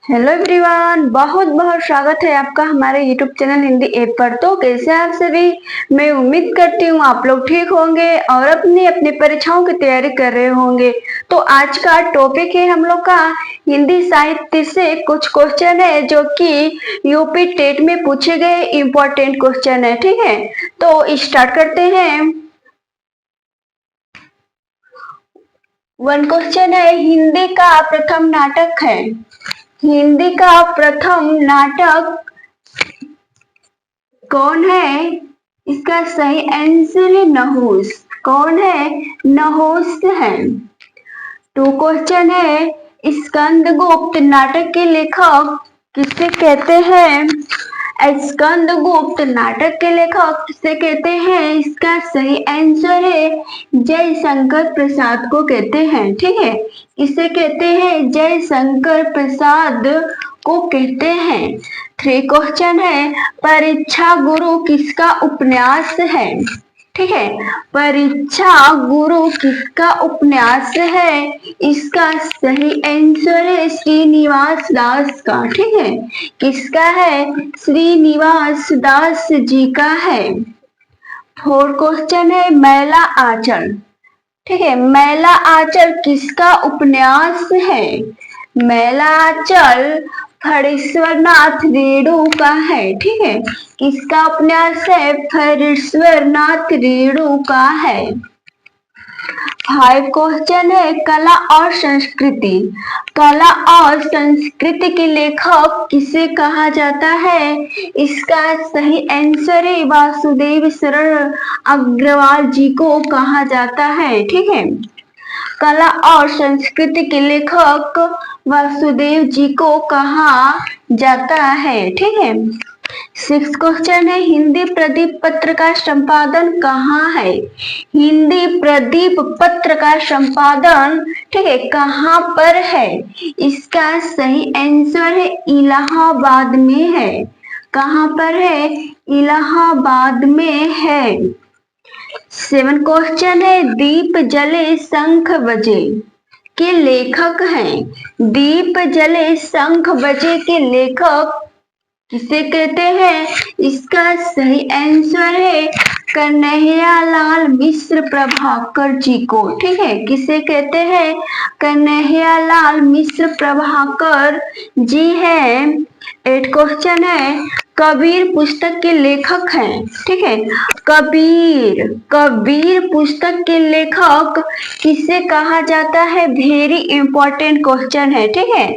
Hello everyone, बहुत बहुत स्वागत है आपका हमारे यूट्यूब चैनल हिंदी ऐप पर। तो कैसे आप सभी? मैं उम्मीद करती हूँ आप लोग ठीक होंगे और अपनी अपनी परीक्षाओं की तैयारी कर रहे होंगे। तो आज का टॉपिक है हम लोग का हिंदी साहित्य से कुछ क्वेश्चन है जो कि यूपी टेट में पूछे गए इम्पोर्टेंट क्वेश्चन है। ठीक है, तो स्टार्ट करते हैं। वन क्वेश्चन है, हिंदी का प्रथम नाटक है। हिंदी का प्रथम नाटक कौन है? इसका सही आंसर है नहुस। कौन है? नहुस है। टू क्वेश्चन है, स्कंदगुप्त नाटक के लेखक किसे कहते हैं? स्कंदगुप्त नाटक के लेखक किसे कहते हैं? इसका सही आंसर है जयशंकर प्रसाद को कहते हैं। ठीक है, इसे कहते हैं जयशंकर प्रसाद को कहते हैं। थ्री क्वेश्चन है, परीक्षा गुरु किसका उपन्यास है? ठीक है, परीक्षा गुरु किसका उपन्यास है? इसका सही आंसर है श्रीनिवास दास का। ठीक है, किसका है? श्रीनिवास दास जी का है। फोर क्वेश्चन है, मैला आंचल। ठीक है, मैला आंचल किसका उपन्यास है? मैला आंचल फणीश्वरनाथ रेणु का है। ठीक है, किसका उपन्यास है? फणीश्वरनाथ रेणु का है। फाइव क्वेश्चन है, कला और संस्कृति। कला और संस्कृति के लेखक किसे कहा जाता है? इसका सही आंसर है वासुदेव शरण अग्रवाल जी को कहा जाता है। ठीक है, कला और संस्कृति के लेखक वासुदेव जी को कहा जाता है। ठीक है, सिक्स क्वेश्चन है, हिंदी प्रदीप पत्र का संपादन कहाँ है? हिंदी प्रदीप पत्र का संपादन, ठीक है, कहाँ पर है? इसका सही आंसर है इलाहाबाद में है। कहाँ पर है? इलाहाबाद में है। सेवन क्वेश्चन है, दीप जले शंख बजे के लेखक हैं। दीप जले शंख बजे के लेखक किसे कहते हैं? इसका सही आंसर है कन्हैयालाल मिश्र प्रभाकर जी को। ठीक है, किसे कहते हैं? कन्हैयालाल मिश्र प्रभाकर जी हैं। एट क्वेश्चन है, कबीर पुस्तक के लेखक हैं। ठीक है, कबीर कबीर पुस्तक के लेखक किसे कहा जाता है? वेरी इंपॉर्टेंट क्वेश्चन है। ठीक है,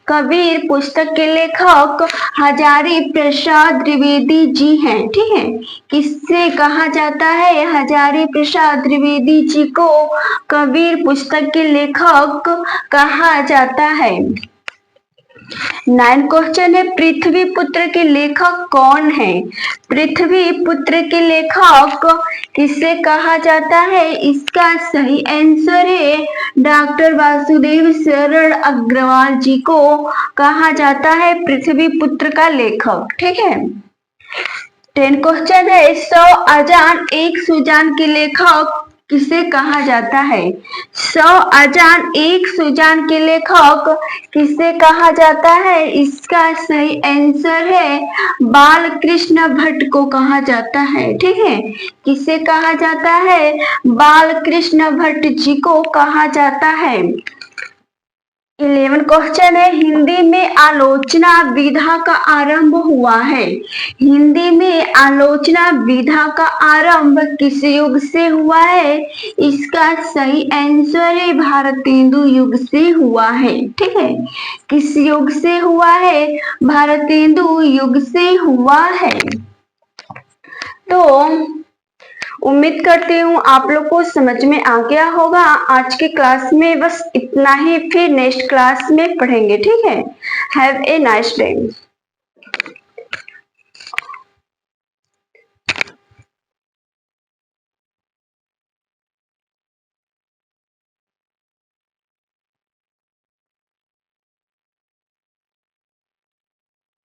कबीर पुस्तक के लेखक हजारी प्रसाद द्विवेदी जी हैं। ठीक है, किससे कहा जाता है? हजारी प्रसाद द्विवेदी जी को कबीर पुस्तक के लेखक कहा जाता है। नाइन क्वेश्चन है, पृथ्वी पुत्र के लेखक कौन है? पृथ्वी पुत्र के लेखक किसे कहा जाता है? इसका सही आंसर है डॉक्टर वासुदेव शरण अग्रवाल जी को कहा जाता है पृथ्वी पुत्र का लेखक। ठीक है, 10 क्वेश्चन है, 100 अजान एक सुजान के लेखक किसे कहा जाता है? 100 अजान एक सुजान के लेखक किसे कहा जाता है? इसका सही आंसर है बाल कृष्ण भट्ट को कहा जाता है। ठीक है, किसे कहा जाता है? बाल कृष्ण भट्ट जी को कहा जाता है। 11 क्वेश्चन है, हिंदी में आलोचना विधा का आरंभ हुआ है। हिंदी में आलोचना विधा का आरंभ किस युग से हुआ है? इसका सही आंसर है भारतेंदु युग से हुआ है। ठीक है, किस युग से हुआ है? भारतेंदु युग से हुआ है। तो उम्मीद करती हूँ आप लोग को समझ में आ गया होगा। आज के क्लास में बस इतना ही, फिर नेक्स्ट क्लास में पढ़ेंगे। ठीक है, हैव ए नाइस डे।